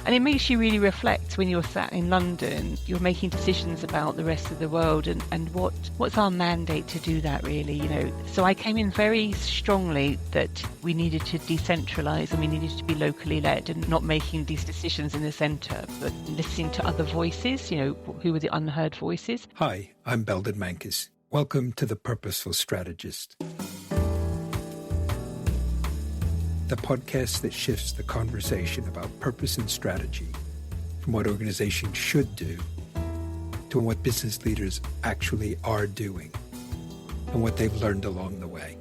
And it makes you really reflect when you're sat in London, you're making decisions about the rest of the world and what's our mandate to do that really, So I came in very strongly that we needed to decentralise and we needed to be locally led and not making these decisions in the centre, but listening to other voices, who were the unheard voices. Hi, I'm Belden Mankis. Welcome to The Purposeful Strategist, the podcast that shifts the conversation about purpose and strategy from what organizations should do to what business leaders actually are doing and what they've learned along the way.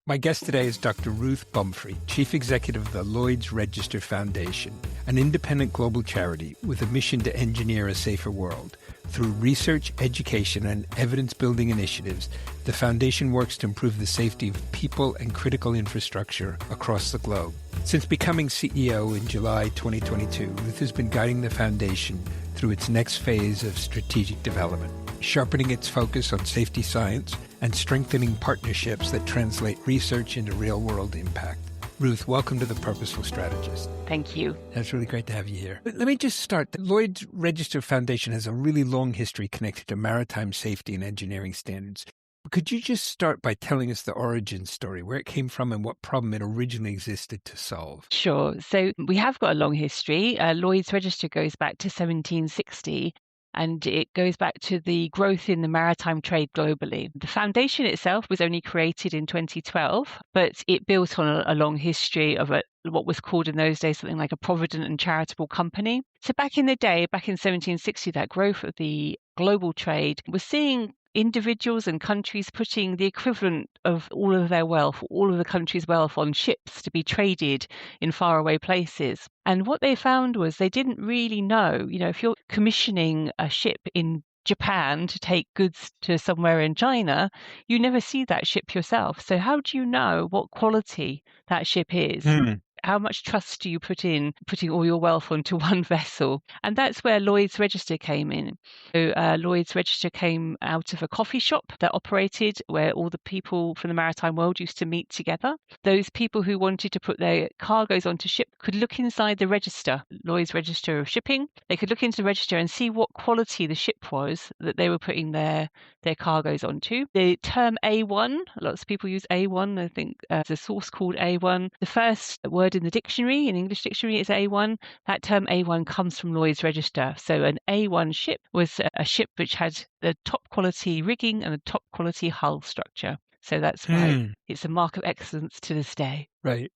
My guest today is Dr. Ruth Bumfrey, Chief Executive of the Lloyd's Register Foundation, an independent global charity with a mission to engineer a safer world. Through research, education, and evidence-building initiatives, the foundation works to improve the safety of people and critical infrastructure across the globe. Since becoming CEO in July 2022, Ruth has been guiding the foundation through its next phase of strategic development, sharpening its focus on safety science and strengthening partnerships that translate research into real-world impact. Ruth, welcome to The Purposeful Strategist. Thank you. That's really great to have you here. But let me just start. The Lloyd's Register Foundation has a really long history connected to maritime safety and engineering standards. Could you just start by telling us the origin story, where it came from and what problem it originally existed to solve? Sure. So we have got a long history. Lloyd's Register goes back to 1760. And it goes back to the growth in the maritime trade globally. The foundation itself was only created in 2012, but it built on a long history of what was called in those days something like a provident and charitable company. So back in the day, back in 1760, that growth of the global trade was seeing individuals and countries putting the equivalent of all of their wealth, all of the country's wealth on ships to be traded in faraway places. And what they found was they didn't really know, if you're commissioning a ship in Japan to take goods to somewhere in China, you never see that ship yourself. So how do you know what quality that ship is? How much trust do you put in putting all your wealth onto one vessel? And that's where Lloyd's Register came in. So Lloyd's Register came out of a coffee shop that operated where all the people from the maritime world used to meet together. Those people who wanted to put their cargoes onto ship could look inside the register, Lloyd's Register of Shipping. They could look into the register and see what quality the ship was that they were putting their cargoes onto. The term A1, lots of people use A1. I think there's a source called A1. The first word in the dictionary, in English dictionary, is A1. That term A1 comes from Lloyd's Register. So an A1 ship was a ship which had the top quality rigging and the top quality hull structure. So that's why it's a mark of excellence to this day. Right.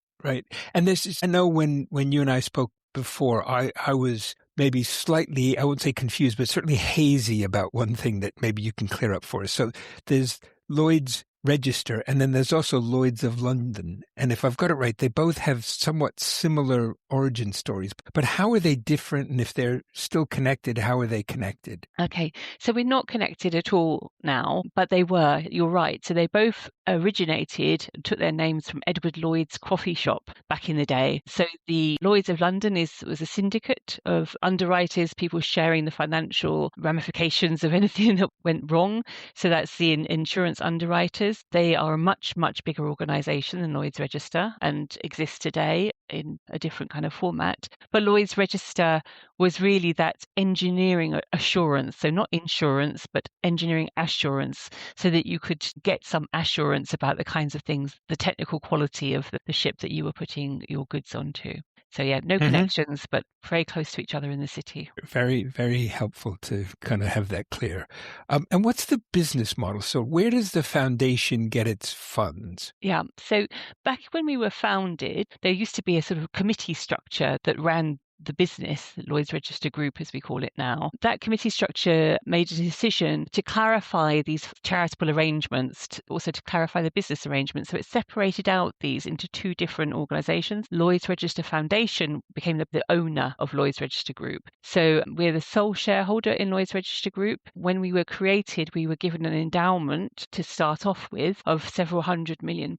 And this is, I know when you and I spoke before, I was maybe slightly, I wouldn't say confused, but certainly hazy about one thing that maybe you can clear up for us. So there's Lloyd's Register, and then there's also Lloyd's of London. And if I've got it right, they both have somewhat similar origin stories. But how are they different? And if they're still connected, how are they connected? Okay, so we're not connected at all now, but they were, you're right. So they both originated, took their names from Edward Lloyd's coffee shop back in the day. So the Lloyd's of London was a syndicate of underwriters, people sharing the financial ramifications of anything that went wrong. So that's the insurance underwriters. They are a much, much bigger organisation than Lloyd's Register and exist today in a different kind of format. But Lloyd's Register was really that engineering assurance. So not insurance, but engineering assurance, so that you could get some assurance about the kinds of things, the technical quality of the ship that you were putting your goods onto. So yeah, no connections, but very close to each other in the city. Very, very helpful to kind of have that clear. And what's the business model? So where does the foundation get its funds? Yeah, so back when we were founded, there used to be a sort of committee structure that ran the business, the Lloyd's Register Group as we call it now. That committee structure made a decision to clarify these charitable arrangements, also to clarify the business arrangements. So it separated out these into two different organisations. Lloyd's Register Foundation became the owner of Lloyd's Register Group. So we're the sole shareholder in Lloyd's Register Group. When we were created, we were given an endowment to start off with of several £100 million,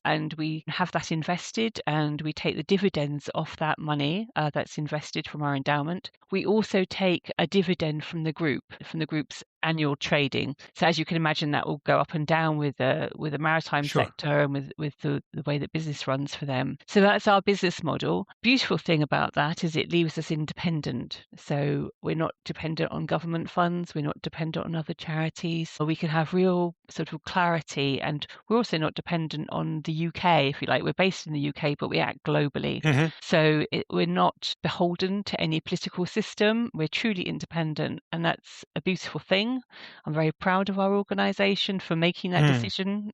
and we have that invested and we take the dividends off that money that's invested from our endowment. We also take a dividend from the group's annual trading. So as you can imagine, that will go up and down with the maritime Sure. sector and with the way that business runs for them. So that's our business model. Beautiful thing about that is it leaves us independent. So we're not dependent on government funds. We're not dependent on other charities. We can have real sort of clarity, and we're also not dependent on the UK, if you like. We're based in the UK, but we act globally. Mhm. So we're not beholden to any political system. We're truly independent, and that's a beautiful thing. I'm very proud of our organisation for making that decision.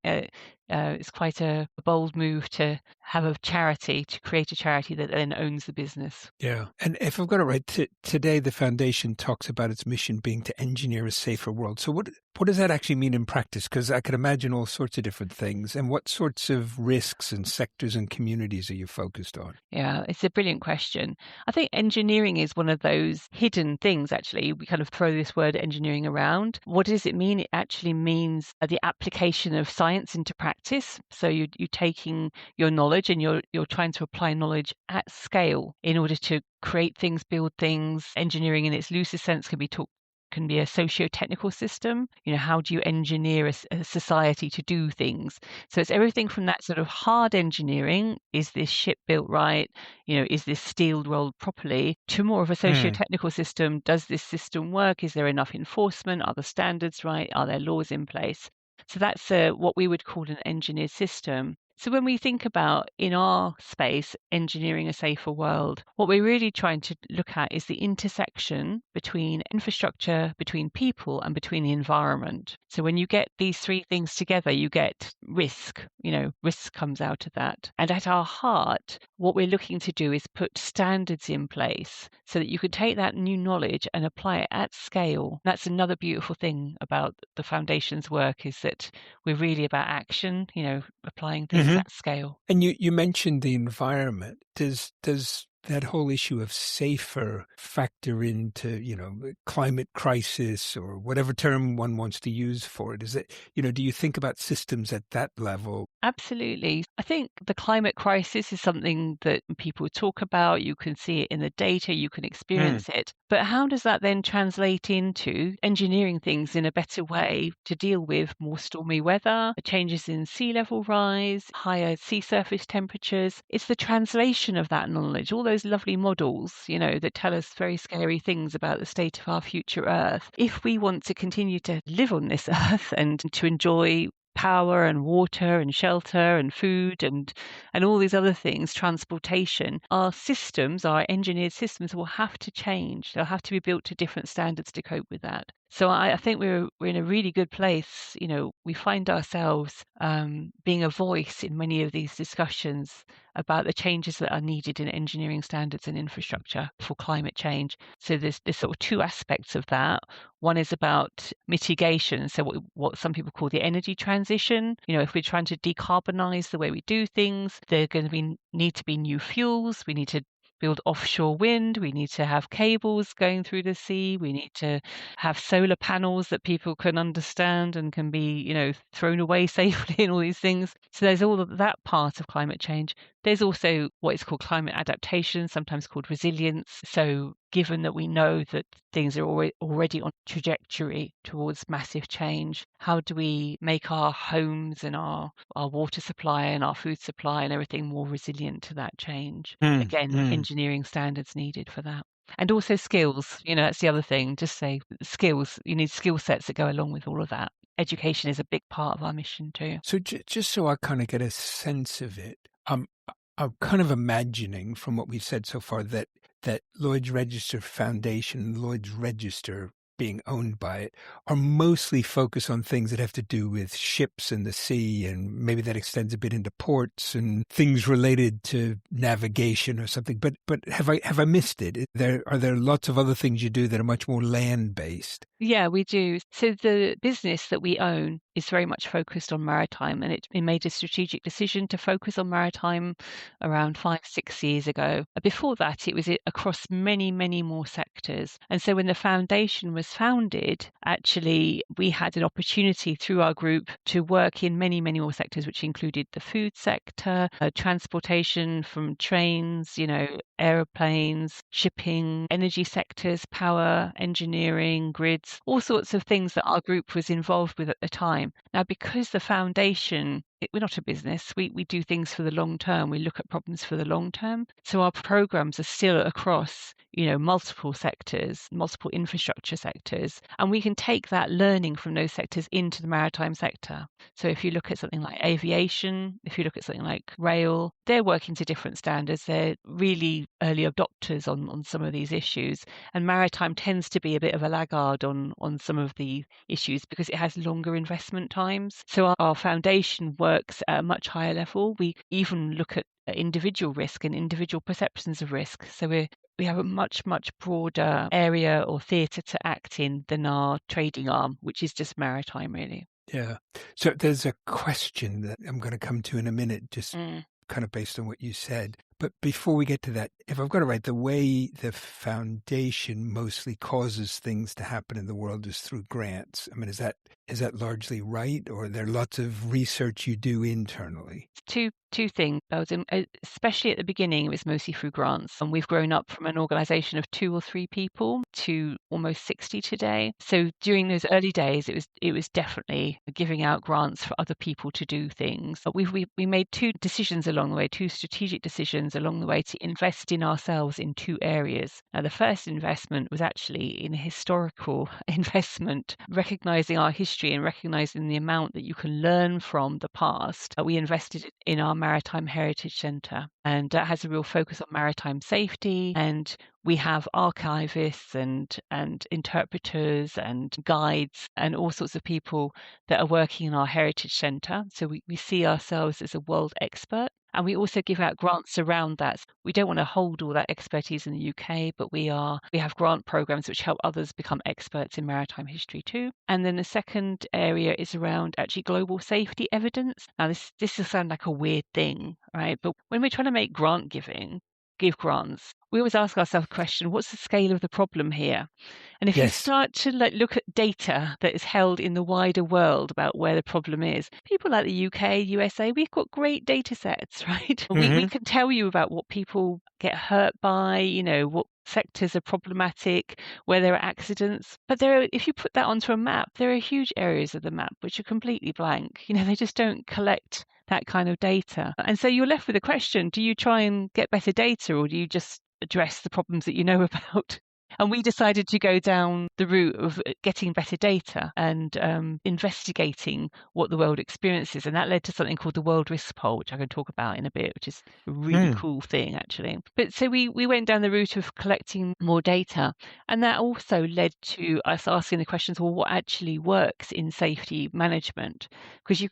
It's quite a bold move to have a charity, to create a charity that then owns the business. Yeah. And if I've got it right, today the foundation talks about its mission being to engineer a safer world. So what does that actually mean in practice? Because I could imagine all sorts of different things. And what sorts of risks and sectors and communities are you focused on? Yeah, it's a brilliant question. I think engineering is one of those hidden things, actually. We kind of throw this word engineering around. What does it mean? It actually means the application of science into practice. So you're taking your knowledge and you're trying to apply knowledge at scale in order to create things, build things. Engineering in its loosest sense can be a socio-technical system. How do you engineer a society to do things? So it's everything from that sort of hard engineering, is this ship built right? Is this steel rolled properly? To more of a socio-technical system. Does this system work? Is there enough enforcement? Are the standards right? Are there laws in place? So that's what we would call an engineered system. So when we think about, in our space, engineering a safer world, what we're really trying to look at is the intersection between infrastructure, between people, and between the environment. So when you get these three things together, you get risk. Risk comes out of that. And at our heart, what we're looking to do is put standards in place so that you can take that new knowledge and apply it at scale. That's another beautiful thing about the foundation's work, is that we're really about action, applying things at scale. And you mentioned the environment. Does that whole issue of safer factor into, the climate crisis or whatever term one wants to use for it? Is it, do you think about systems at that level? Absolutely. I think the climate crisis is something that people talk about. You can see it in the data, you can experience it. But how does that then translate into engineering things in a better way to deal with more stormy weather, changes in sea level rise, higher sea surface temperatures? It's the translation of that knowledge, all those lovely models, that tell us very scary things about the state of our future Earth. If we want to continue to live on this Earth and to enjoy power and water and shelter and food and all these other things, transportation, our systems, our engineered systems, will have to change. They'll have to be built to different standards to cope with that. So I think we're in a really good place. We find ourselves being a voice in many of these discussions about the changes that are needed in engineering standards and infrastructure for climate change. So there's sort of two aspects of that. One is about mitigation, so what some people call the energy transition. If we're trying to decarbonize the way we do things, there are going to need to be new fuels. We need to build offshore wind. We need to have cables going through the sea. We need to have solar panels that people can understand and can be, thrown away safely and all these things. So there's all of that part of climate change. There's also what is called climate adaptation, sometimes called resilience. So given that we know that things are already on trajectory towards massive change, how do we make our homes and our water supply and our food supply and everything more resilient to that change? Again, engineering standards needed for that. And also skills, that's the other thing. Just say skills. You need skill sets that go along with all of that. Education is a big part of our mission too. So just so I kind of get a sense of it, I'm kind of imagining from what we've said so far that Lloyd's Register Foundation, Lloyd's Register being owned by it, are mostly focused on things that have to do with ships and the sea, and maybe that extends a bit into ports and things related to navigation or something. But have I missed it? Are there lots of other things you do that are much more land-based? Yeah, we do. So the business that we own is very much focused on maritime, and it made a strategic decision to focus on maritime around 5-6 years ago. Before that, it was across many, many more sectors. And so when the foundation was founded, actually, we had an opportunity through our group to work in many, many more sectors, which included the food sector, transportation from trains, aeroplanes, shipping, energy sectors, power, engineering, grids, routes, all sorts of things that our group was involved with at the time. Now, because the foundation, we're not a business, we do things for the long term. We look at problems for the long term. So our programs are still across, multiple sectors, multiple infrastructure sectors, and we can take that learning from those sectors into the maritime sector. So if you look at something like aviation, if you look at something like rail, they're working to different standards. They're really early adopters on some of these issues. And maritime tends to be a bit of a laggard on some of the issues because it has longer investment times. So our foundation works at a much higher level. We even look at individual risk and individual perceptions of risk. So we have a much broader area or theatre to act in than our trading arm, which is just maritime, really. Yeah. So there's a question that I'm going to come to in a minute, just kind of based on what you said. But before we get to that, if I've got it right, the way the foundation mostly causes things to happen in the world is through grants. I mean, is that largely right, or are there lots of research you do internally? Two things, Belgium, especially at the beginning, it was mostly through grants. And we've grown up from an organization of 2 or 3 people to almost 60 today. So during those early days, it was definitely giving out grants for other people to do things. But we made 2 decisions along the way, 2 strategic decisions along the way to invest in ourselves in 2 areas. Now, the first investment was actually in a historical investment, recognizing our history and recognizing the amount that you can learn from the past. We invested in our Maritime Heritage Centre, and that has a real focus on maritime safety. And we have archivists and interpreters and guides and all sorts of people that are working in our Heritage Centre. So we see ourselves as a world expert. And we also give out grants around that. We don't want to hold all that expertise in the UK, but we have grant programs which help others become experts in maritime history too. And then the second area is around actually global safety evidence. Now this will sound like a weird thing, right? But when we're trying to make give grants, we always ask ourselves the question, what's the scale of the problem here? And if you start to look at data that is held in the wider world about where the problem is, people like the UK, USA, we've got great data sets, right? We can tell you about what people get hurt by, what sectors are problematic, where there are accidents. But if you put that onto a map, there are huge areas of the map which are completely blank. They just don't collect that kind of data. And so you're left with a question, do you try and get better data, or do you just address the problems that you know about? And we decided to go down the route of getting better data and investigating what the world experiences. And that led to something called the World Risk Poll, which I can talk about in a bit, which is a really cool thing, actually. But so we went down the route of collecting more data. And that also led to us asking the questions, well, what actually works in safety management? Because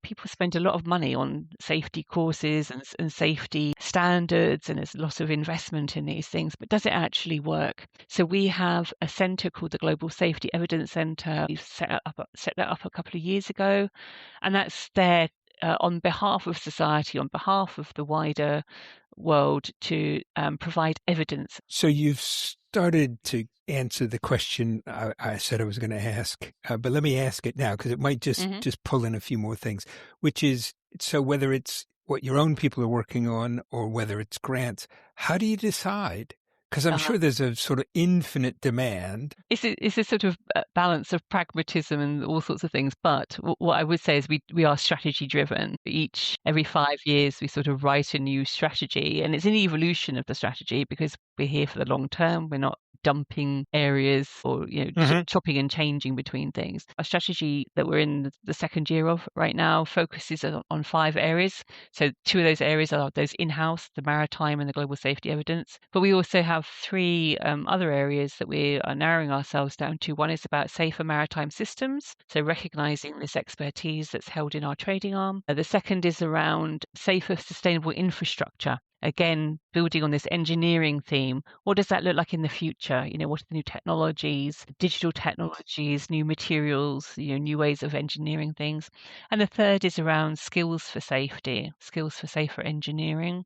people spend a lot of money on safety courses and safety standards, and there's a lot of investment in these things, but does it actually work? So we have a centre called the Global Safety Evidence Centre. We've set that up a couple of years ago, and that's there on behalf of society, on behalf of the wider world, to provide evidence. So you've started to answer the question I said I was going to ask, but let me ask it now because it might just pull in a few more things, which is, so whether it's what your own people are working on or whether it's grants, how do you decide? Because I'm sure there's a sort of infinite demand. It's a sort of balance of pragmatism and all sorts of things. But what I would say is we are strategy driven. Every 5 years, we sort of write a new strategy, and it's an evolution of the strategy because we're here for the long term. We're not dumping areas or chopping and changing between things. Our strategy that we're in the second year of right now focuses on 5 areas. So 2 of those areas are those in-house, the maritime and the global safety evidence. But we also have 3 other areas that we are narrowing ourselves down to. One is about safer maritime systems, so recognizing this expertise that's held in our trading arm. The second is around safer, sustainable infrastructure. Again, building on this engineering theme, what does that look like in the future? What are the new technologies, digital technologies, new materials, new ways of engineering things? And the third is around skills for safety, skills for safer engineering.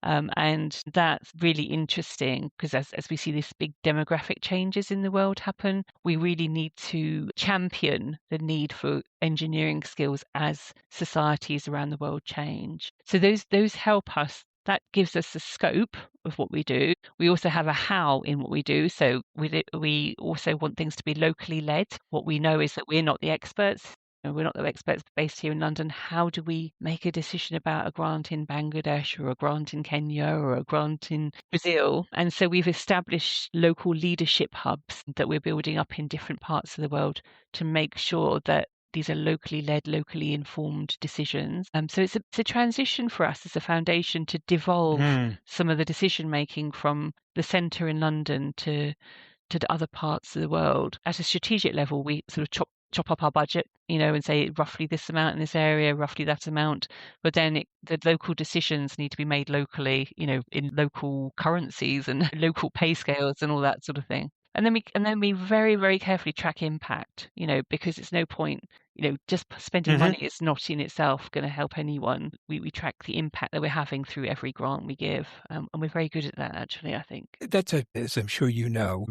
And that's really interesting because as we see these big demographic changes in the world happen, we really need to champion the need for engineering skills as societies around the world change. So those help us. That gives us a scope of what we do. We also have a how in what we do. So we also want things to be locally led. What we know is that we're not the experts. We're not the experts based here in London. How do we make a decision about a grant in Bangladesh or a grant in Kenya or a grant in Brazil? And so we've established local leadership hubs that we're building up in different parts of the world to make sure that these are locally led, locally informed decisions. So it's a transition for us as a foundation to devolve some of the decision making from the centre in London to the other parts of the world. At a strategic level, we sort of chop up our budget, and say roughly this amount in this area, roughly that amount. But then the local decisions need to be made locally, in local currencies and local pay scales and all that sort of thing. And then we very, very carefully track impact, because it's no point, just spending money is not in itself going to help anyone. We track the impact that we're having through every grant we give. And we're very good at that, actually, I think. That's as I'm sure you know,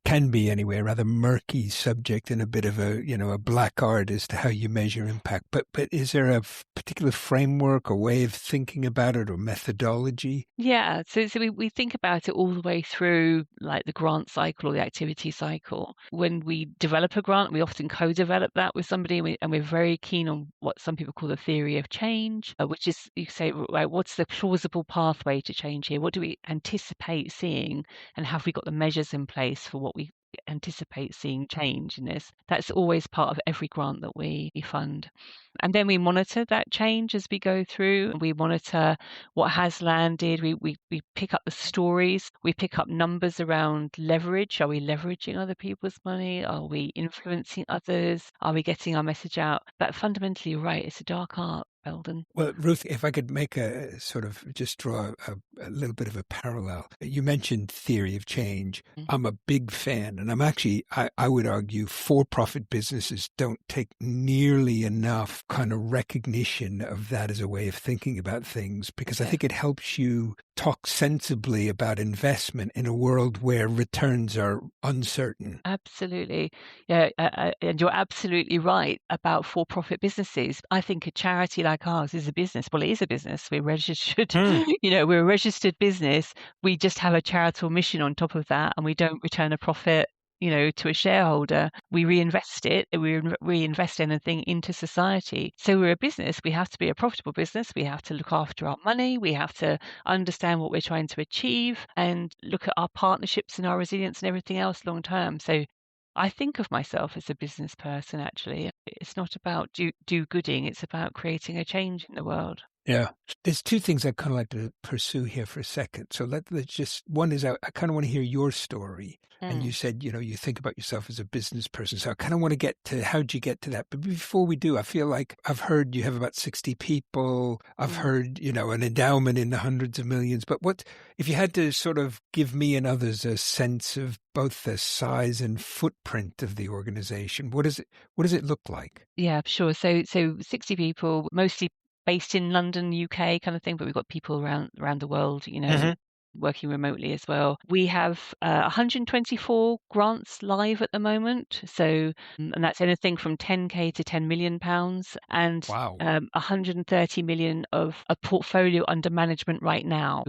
can be anyway, a rather murky subject and a bit of a black art as to how you measure impact. But is there a particular framework or way of thinking about it or methodology? Yeah, so we think about it all the way through, like the grant cycle or the activity cycle. When we develop a grant, we often co-develop that with somebody, and we're very keen on what some people call the theory of change, which is, you say, right, what's the plausible pathway to change here? What do we anticipate seeing, and have we got the measures in place for what we anticipate seeing change in this? That's always part of every grant that we fund. And then we monitor that change as we go through. We monitor what has landed. We pick up the stories. We pick up numbers around leverage. Are we leveraging other people's money? Are we influencing others? Are we getting our message out? But fundamentally, you're right, it's a dark art, Belden. Well, Ruth, if I could make just draw a little bit of a parallel. You mentioned theory of change. I'm a big fan, and I would argue for-profit businesses don't take nearly enough kind of recognition of that as a way of thinking about things, because I think it helps you talk sensibly about investment in a world where returns are uncertain. Absolutely. Yeah, and you're absolutely right about for-profit businesses. I think a charity like ours is a business. Well, it is a business. We're registered, we're a registered business. We just have a charitable mission on top of that, and we don't return a profit to a shareholder. We reinvest it. We reinvest anything into society. So we're a business. We have to be a profitable business. We have to look after our money. We have to understand what we're trying to achieve and look at our partnerships and our resilience and everything else long term. So I think of myself as a business person, actually. It's not about do-gooding. It's about creating a change in the world. Yeah. There's two things I'd kind of like to pursue here for a second. So let's just, one is I kind of want to hear your story. And you said, you think about yourself as a business person. So I kind of want to get to how'd you get to that? But before we do, I feel like I've heard you have about 60 people. I've heard, an endowment in the hundreds of millions. But if you had to sort of give me and others a sense of both the size and footprint of the organization, what does it look like? Yeah, sure. So 60 people, mostly based in London, UK kind of thing, but we've got people around the world, working remotely as well. We have 124 grants live at the moment. So, and that's anything from 10k to 10 million pounds, and wow. 130 million of a portfolio under management right now.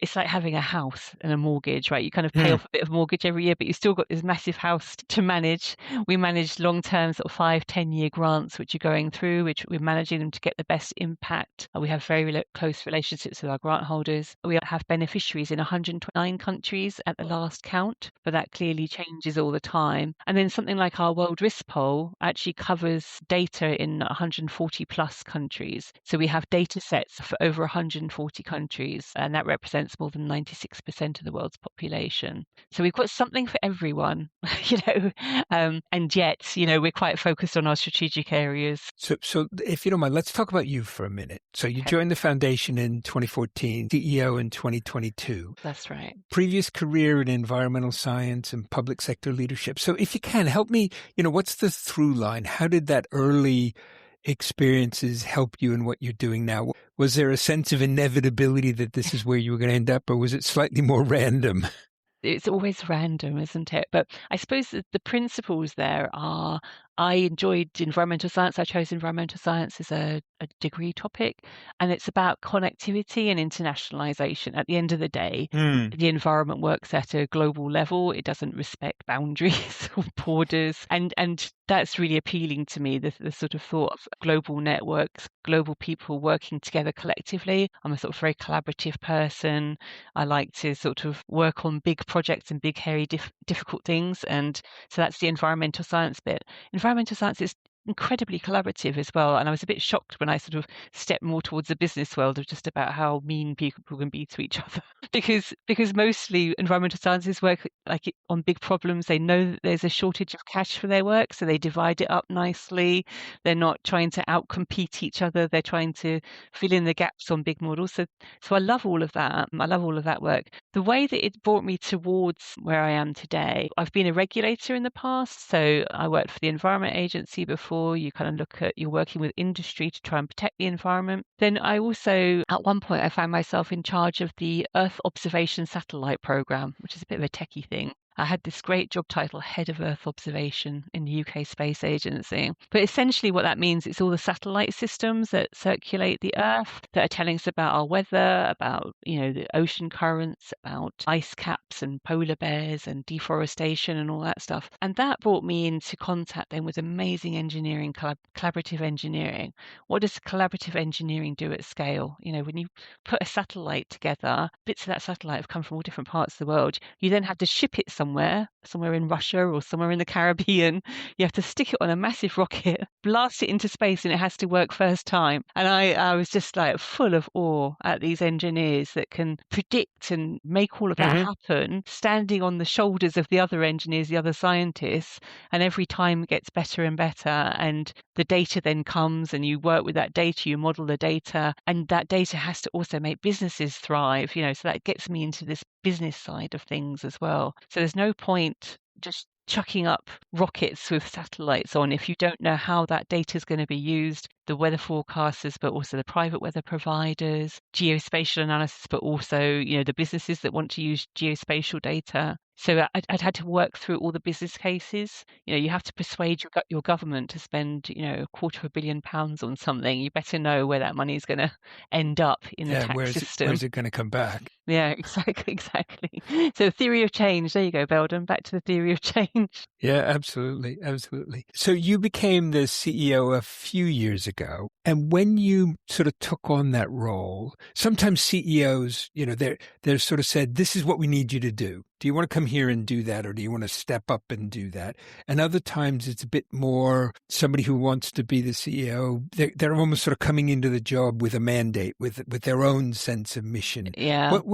It's like having a house and a mortgage, right? You kind of pay off a bit of mortgage every year, but you still got this massive house to manage. We manage long-term sort of 5-10 year grants, which are going through, which we're managing them to get the best impact. We have very close relationships with our grant holders. We have beneficiaries in 129 countries at the last count, but that clearly changes all the time. And then something like our World Risk Poll actually covers data in 140 plus countries. So we have data sets for over 140 countries, and that represents more than 96% of the world's population. So we've got something for everyone, and yet, we're quite focused on our strategic areas. So if you don't mind, let's talk about you for a minute. So you joined the foundation in 2014, CEO in 2022. That's right. Previous career in environmental science and public sector leadership. So if you can help me, what's the through line? How did that early experiences help you in what you're doing now? Was there a sense of inevitability that this is where you were going to end up, or was it slightly more random? It's always random, isn't it? But I suppose the principles there are I enjoyed environmental science. I chose environmental science as a degree topic, and it's about connectivity and internationalization. At the end of the day, Mm. the environment works at a global level. It doesn't respect boundaries or borders, and that's really appealing to me. The sort of thought of global networks, global people working together collectively. I'm a sort of very collaborative person. I like to sort of work on big projects and big, hairy, difficult things, and so that's the environmental science bit. Environmental science is incredibly collaborative as well, and I was a bit shocked when I sort of stepped more towards the business world of just about how mean people can be to each other. Because mostly environmental scientists work on big problems. They know that there's a shortage of cash for their work, so they divide it up nicely. They're not trying to outcompete each other. They're trying to fill in the gaps on big models. So I love all of that. I love all of that work. The way that it brought me towards where I am today, I've been a regulator in the past. So I worked for the Environment Agency before. You kind of look at, you're working with industry to try and protect the environment. Then I also, at one point, I found myself in charge of the Earth Observation Satellite Program, which is a bit of a techie thing. I had this great job title, Head of Earth Observation in the UK Space Agency. But essentially what that means is all the satellite systems that circulate the Earth that are telling us about our weather, about, the ocean currents, about ice caps and polar bears and deforestation and all that stuff. And that brought me into contact then with amazing engineering, collaborative engineering. What does collaborative engineering do at scale? When you put a satellite together, bits of that satellite have come from all different parts of the world. You then have to ship it somewhere in Russia or somewhere in the Caribbean. You have to stick it on a massive rocket, blast it into space, and it has to work first time. And I was just like full of awe at these engineers that can predict and make all of that happen, standing on the shoulders of the other engineers, the other scientists, and every time it gets better and better. And the data then comes and you work with that data, you model the data, and that data has to also make businesses thrive, so that gets me into this business side of things as well. So there's no point just chucking up rockets with satellites on if you don't know how that data is going to be used. The weather forecasters, but also the private weather providers, geospatial analysis, but also, the businesses that want to use geospatial data. So I'd had to work through all the business cases. You have to persuade your government to spend, £250 million on something. You better know where that money is going to end up in the tax system. Where's it going to come back? Yeah, exactly. So theory of change. There you go, Belden. Back to the theory of change. Yeah, absolutely. So you became the CEO a few years ago. And when you sort of took on that role, sometimes CEOs, they're sort of said, this is what we need you to do. Do you want to come here and do that? Or do you want to step up and do that? And other times it's a bit more somebody who wants to be the CEO. They're almost sort of coming into the job with a mandate, with their own sense of mission. Yeah. What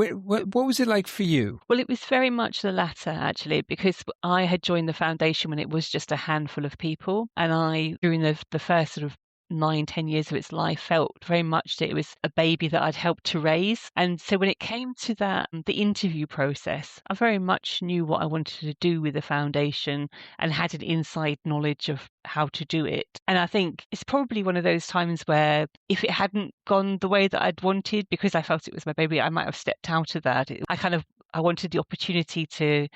was it like for you? Well, it was very much the latter, actually, because I had joined the foundation when it was just a handful of people. And I, during the first sort of 9-10 years of its life, felt very much that it was a baby that I'd helped to raise. And so when it came to the interview process, I very much knew what I wanted to do with the foundation and had an inside knowledge of how to do it. And I think it's probably one of those times where if it hadn't gone the way that I'd wanted, because I felt it was my baby, I might have stepped out of that. I wanted the opportunity to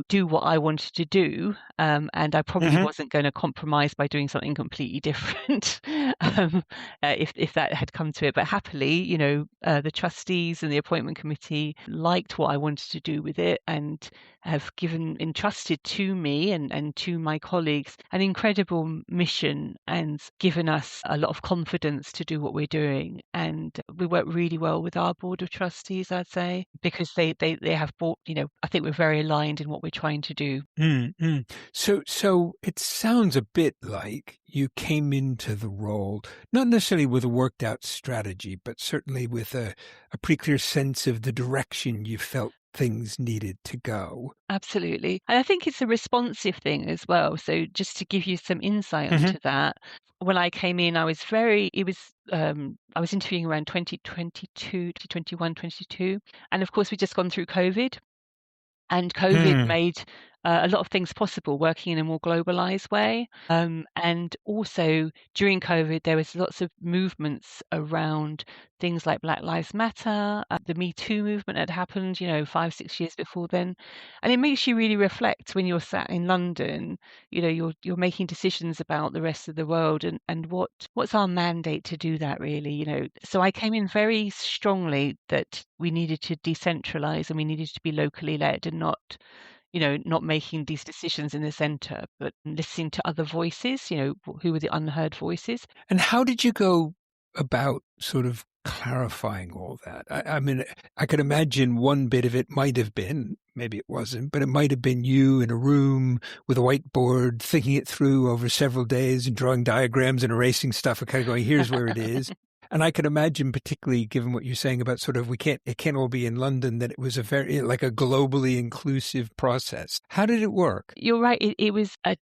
do what I wanted to do, and I probably wasn't going to compromise by doing something completely different if that had come to it. But happily, the trustees and the appointment committee liked what I wanted to do with it and have entrusted to me and to my colleagues an incredible mission and given us a lot of confidence to do what we're doing. And we work really well with our board of trustees, I'd say, because they have bought, I think we're very aligned in what we're trying to do. Mm-hmm. So it sounds a bit like you came into the role, not necessarily with a worked out strategy, but certainly with a pretty clear sense of the direction you felt things needed to go. Absolutely. And I think it's a responsive thing as well. So just to give you some insight into that, when I came in, I was I was interviewing around 2022, 2021, 22. And of course, we'd just gone through COVID. And COVID made a lot of things possible working in a more globalized way. And also during COVID, there was lots of movements around things like Black Lives Matter, the Me Too movement had happened, 5, 6 years before then. And it makes you really reflect when you're sat in London, you're making decisions about the rest of the world and what's our mandate to do that really. So I came in very strongly that we needed to decentralize and we needed to be locally led and not making these decisions in the center, but listening to other voices, who were the unheard voices. And how did you go about sort of clarifying all that? I mean, I could imagine one bit of it might have been, maybe it wasn't, but it might have been you in a room with a whiteboard, thinking it through over several days and drawing diagrams and erasing stuff and kind of going, here's where it is. And I could imagine, particularly given what you're saying about sort of it can't all be in London, that it was a very like a globally inclusive process. How did it work? You're right. It was a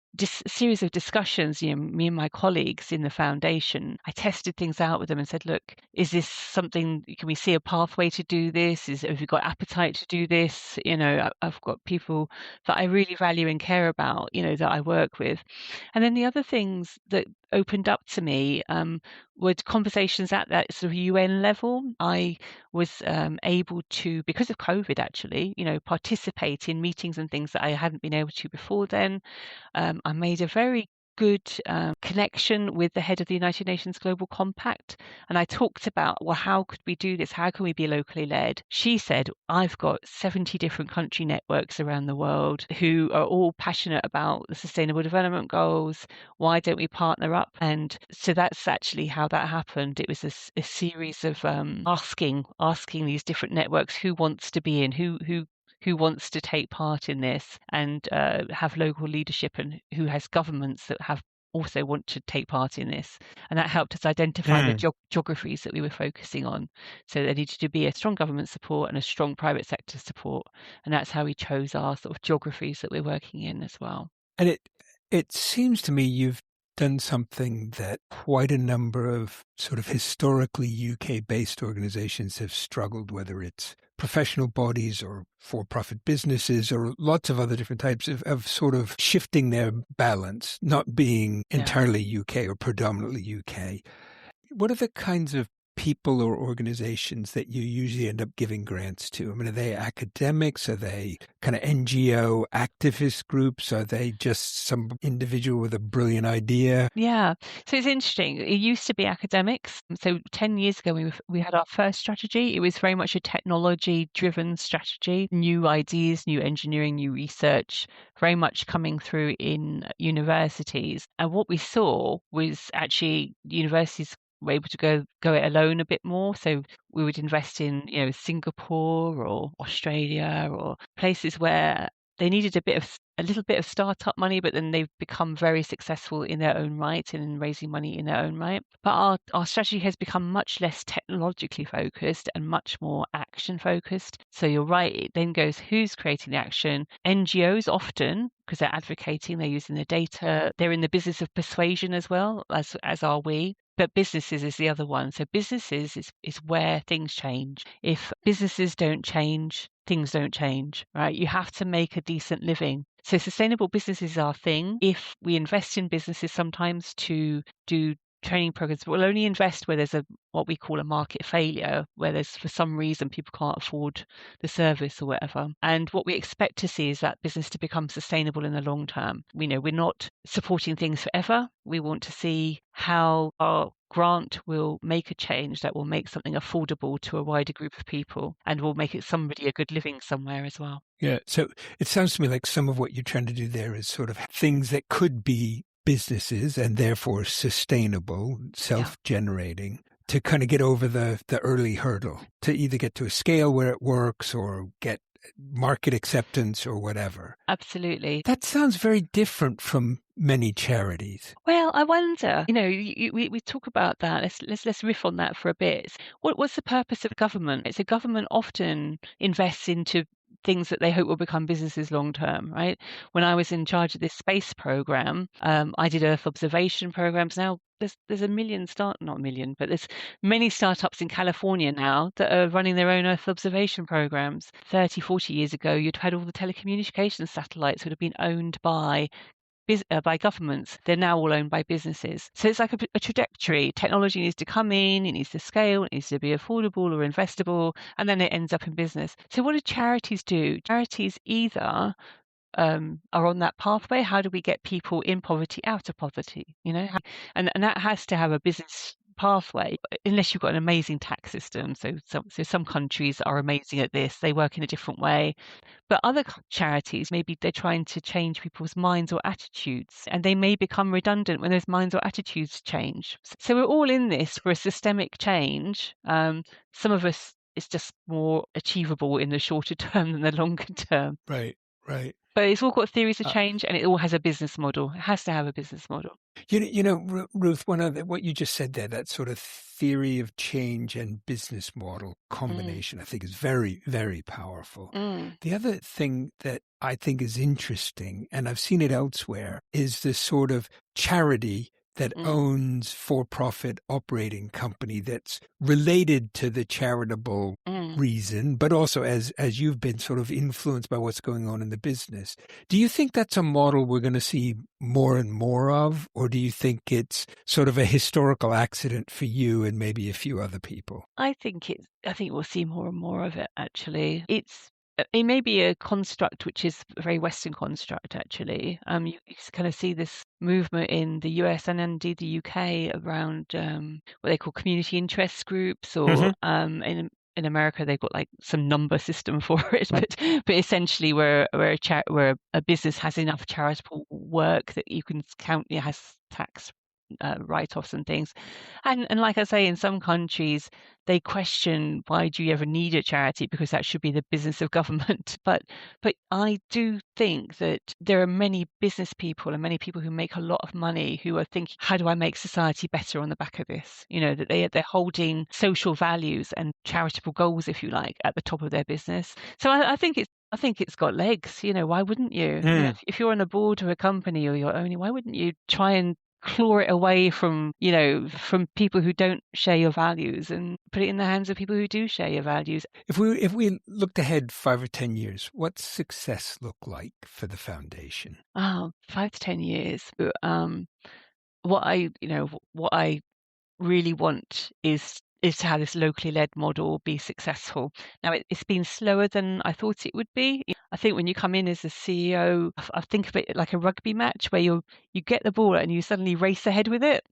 series of discussions. Me and my colleagues in the foundation. I tested things out with them and said, "Look, is this something? Can we see a pathway to do this? Have you got appetite to do this? I've got people that I really value and care about. That I work with." And then the other things that opened up to me were conversations at that sort of UN level. I was able to, because of COVID actually, participate in meetings and things that I hadn't been able to before then. I made a very good connection with the head of the United Nations Global Compact. And I talked about, well, how could we do this? How can we be locally led? She said, I've got 70 different country networks around the world who are all passionate about the Sustainable Development Goals. Why don't we partner up? And so that's actually how that happened. It was a series of asking these different networks who wants to be in, who wants to take part in this and have local leadership and who has governments that have also want to take part in this. And that helped us identify the geographies that we were focusing on. So there needed to be a strong government support and a strong private sector support. And that's how we chose our sort of geographies that we're working in as well. And it seems to me you've done something that quite a number of sort of historically UK-based organizations have struggled, whether it's professional bodies or for-profit businesses or lots of other different types of sort of shifting their balance, not being entirely UK or predominantly UK. What are the kinds of people or organizations that you usually end up giving grants to? I mean, are they academics? Are they kind of NGO activist groups? Are they just some individual with a brilliant idea? Yeah. So it's interesting. It used to be academics. So 10 years ago, we had our first strategy. It was very much a technology-driven strategy, new ideas, new engineering, new research, very much coming through in universities. And what we saw was actually universities were able to go it alone a bit more. So we would invest in, Singapore or Australia or places where they needed a little bit of startup money, but then they've become very successful in their own right and in raising money in their own right. But our strategy has become much less technologically focused and much more action focused. So you're right, it then goes who's creating the action. NGOs often, because they're advocating, they're using the data, they're in the business of persuasion as well, as are we. But businesses is the other one. So businesses is where things change. If businesses don't change, things don't change, right? You have to make a decent living. So sustainable business is our thing. If we invest in businesses sometimes to do training programs, but we'll only invest where there's what we call a market failure, where there's for some reason people can't afford the service or whatever. And what we expect to see is that business to become sustainable in the long term. We're not supporting things forever. We want to see how our grant will make a change that will make something affordable to a wider group of people and will make it somebody a good living somewhere as well. Yeah. So it sounds to me like some of what you're trying to do there is sort of things that could be businesses and therefore sustainable, self-generating, to kind of get over the early hurdle, to either get to a scale where it works or get market acceptance or whatever. Absolutely. That sounds very different from many charities. Well, I wonder, we talk about that. Let's riff on that for a bit. What's the purpose of government? It's a government often invests into things that they hope will become businesses long term, right? When I was in charge of this space program, I did Earth observation programs. Now there's a million not a million, but there's many startups in California now that are running their own Earth observation programs. 30, 40 years ago, you'd had all the telecommunications satellites would have been owned by governments. They're now all owned by businesses. So it's like a trajectory. Technology needs to come in, it needs to scale, it needs to be affordable or investable, and then it ends up in business. So what do charities do? Charities either are on that pathway. How do we get people in poverty out of poverty? And that has to have a business pathway, unless you've got an amazing tax system. So some countries are amazing at this. They work in a different way. But other charities, maybe they're trying to change people's minds or attitudes, and they may become redundant when those minds or attitudes change. So we're all in this for a systemic change. Some of us, it's just more achievable in the shorter term than the longer term. Right. But it's all got theories of change, and it all has a business model. It has to have a business model. Ruth, what you just said there, that sort of theory of change and business model combination, I think is very, very powerful. The other thing that I think is interesting, and I've seen it elsewhere, is this sort of charity that owns for-profit operating company that's related to the charitable reason, but also as you've been sort of influenced by what's going on in the business. Do you think that's a model we're going to see more and more of, or do you think it's sort of a historical accident for you and maybe a few other people? I think we'll see more and more of it, actually. It may be a construct which is a very Western construct, actually. You kind of see this movement in the US and indeed the UK around what they call community interest groups, or in America they've got like some number system for it, but essentially where a business has enough charitable work that you can count, it has tax write-offs and things, and like I say, in some countries they question, why do you ever need a charity, because that should be the business of government. But I do think that there are many business people and many people who make a lot of money who are thinking, how do I make society better on the back of this? That they're holding social values and charitable goals, if you like, at the top of their business. So I think it's got legs. Why wouldn't you? If you're on a board of a company or you're owning, why wouldn't you try and claw it away from people who don't share your values and put it in the hands of people who do share your values? If we looked ahead 5 or 10 years, what's success look like for the foundation? 5 to 10 years. What I really want is to have this locally led model be successful. Now, it's been slower than I thought it would be. I think when you come in as a CEO, I think of it like a rugby match where you get the ball and you suddenly race ahead with it,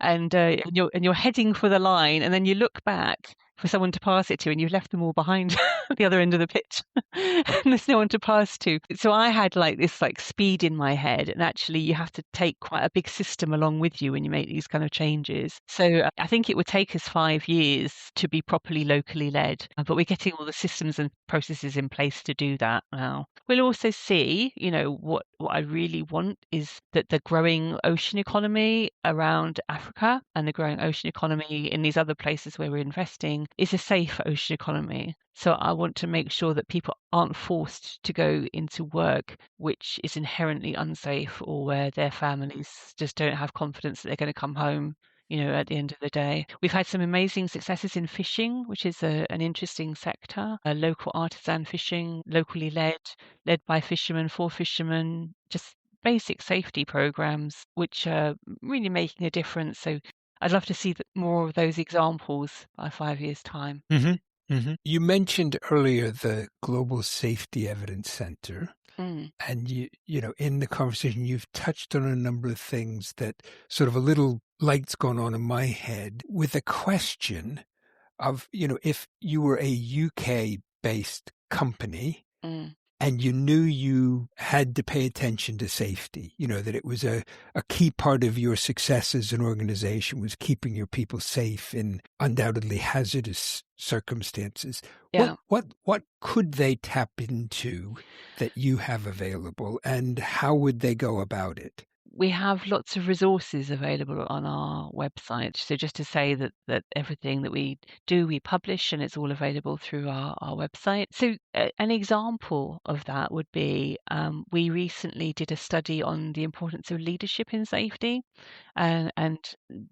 and you're heading for the line, and then you look back for someone to pass it to, and you've left them all behind at the other end of the pitch, and there's no one to pass to. So I had this speed in my head, and actually you have to take quite a big system along with you when you make these kind of changes. So I think it would take us 5 years to be properly locally led, but we're getting all the systems and processes in place to do that now. We'll also see, what I really want is that the growing ocean economy around Africa and the growing ocean economy in these other places where we're investing is a safe ocean economy. So I want to make sure that people aren't forced to go into work which is inherently unsafe, or where their families just don't have confidence that they're going to come home at the end of the day. We've had some amazing successes in fishing, which is an interesting sector, local artisan fishing, locally led by fishermen, for fishermen, just basic safety programs, which are really making a difference. So I'd love to see more of those examples by 5 years' time. You mentioned earlier the Global Safety Evidence Center. And in the conversation, you've touched on a number of things that sort of a little light's gone on in my head, with a question of, if you were a UK-based company and you knew you had to pay attention to safety, that it was a key part of your success as an organization was keeping your people safe in undoubtedly hazardous circumstances. Yeah. What could they tap into that you have available, and how would they go about it? we have lots of resources available on our website. So just to say that everything that we do, we publish, and it's all available through our website. So an example of that would be we recently did a study on the importance of leadership in safety, and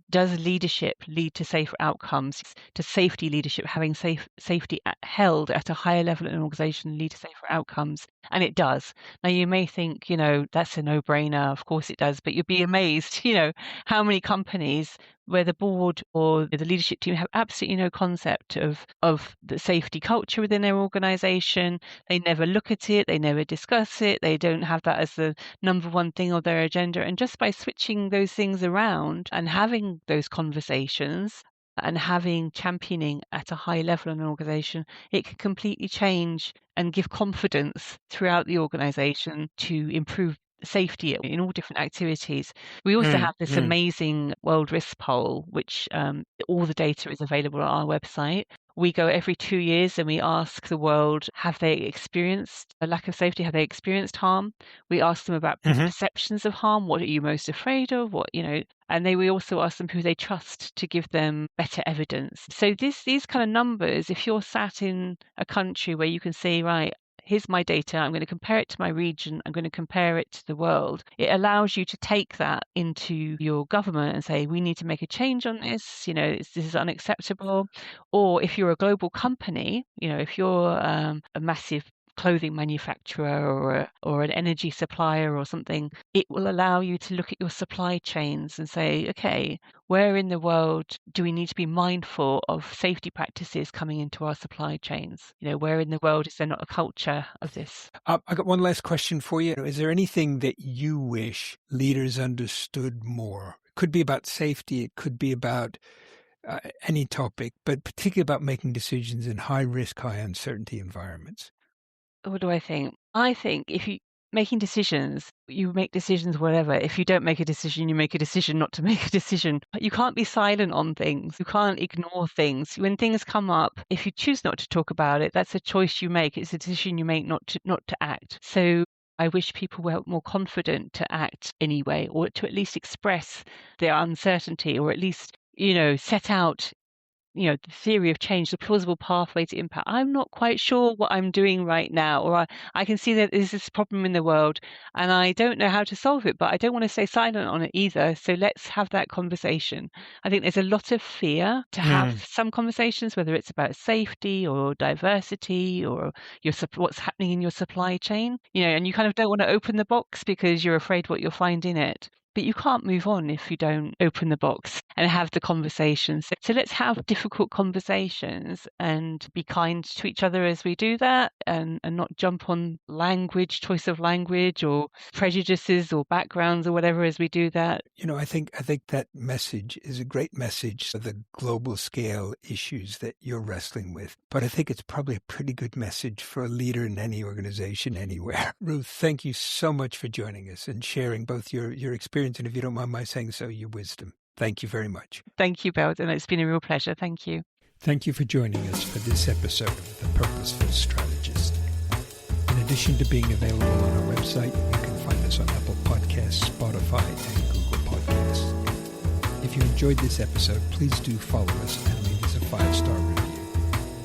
does leadership lead to safer outcomes? Does safety leadership, having safety held at a higher level in an organization, lead to safer outcomes? And it does. Now, you may think, that's a no-brainer. Of course it does. But you'd be amazed, how many companies where the board or the leadership team have absolutely no concept of the safety culture within their organization. They never look at it. They never discuss it. They don't have that as the number one thing on their agenda. And just by switching those things around and having those conversations and having championing at a high level in an organization, it can completely change and give confidence throughout the organization to improve safety in all different activities. We also have this amazing World Risk Poll, which all the data is available on our website. We go every 2 years and we ask the world, have they experienced a lack of safety? Have they experienced harm? We ask them about perceptions of harm. What are you most afraid of? And we also ask them who they trust to give them better evidence. So these kind of numbers, if you're sat in a country where you can say, right, here's my data, I'm going to compare it to my region, I'm going to compare it to the world. It allows you to take that into your government and say, we need to make a change on this, this is unacceptable. Or if you're a global company, if you're a massive clothing manufacturer or an energy supplier or something, it will allow you to look at your supply chains and say, okay, where in the world do we need to be mindful of safety practices coming into our supply chains? Where in the world is there not a culture of this? I got one last question for you. Is there anything that you wish leaders understood more? It could be about safety. It could be about any topic, but particularly about making decisions in high risk, high uncertainty environments. What do I think? I think if you making decisions, you make decisions whatever. If you don't make a decision, you make a decision not to make a decision. But you can't be silent on things. You can't ignore things. When things come up, if you choose not to talk about it, that's a choice you make. It's a decision you make not to act. So I wish people were more confident to act anyway, or to at least express their uncertainty, or at least, set out the theory of change, the plausible pathway to impact. I'm not quite sure what I'm doing right now, or I can see that there's this problem in the world and I don't know how to solve it, but I don't want to stay silent on it either. So let's have that conversation. I think there's a lot of fear to have some conversations, whether it's about safety or diversity or what's happening in your supply chain, and you kind of don't want to open the box because you're afraid what you'll find in it. But you can't move on if you don't open the box and have the conversations. So let's have difficult conversations and be kind to each other as we do that, and not jump on choice of language or prejudices or backgrounds or whatever as we do that. I think that message is a great message for the global scale issues that you're wrestling with. But I think it's probably a pretty good message for a leader in any organization anywhere. Ruth, thank you so much for joining us and sharing both your experience and, if you don't mind my saying so, your wisdom. Thank you very much. Thank you, Belton. It's been a real pleasure. Thank you. Thank you for joining us for this episode of The Purposeful Strategist. In addition to being available on our website, you can find us on Apple Podcasts, Spotify, and Google Podcasts. If you enjoyed this episode, please do follow us and leave us a 5-star review.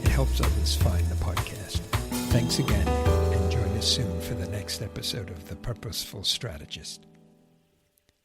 It helps others find the podcast. Thanks again, and join us soon for the next episode of The Purposeful Strategist.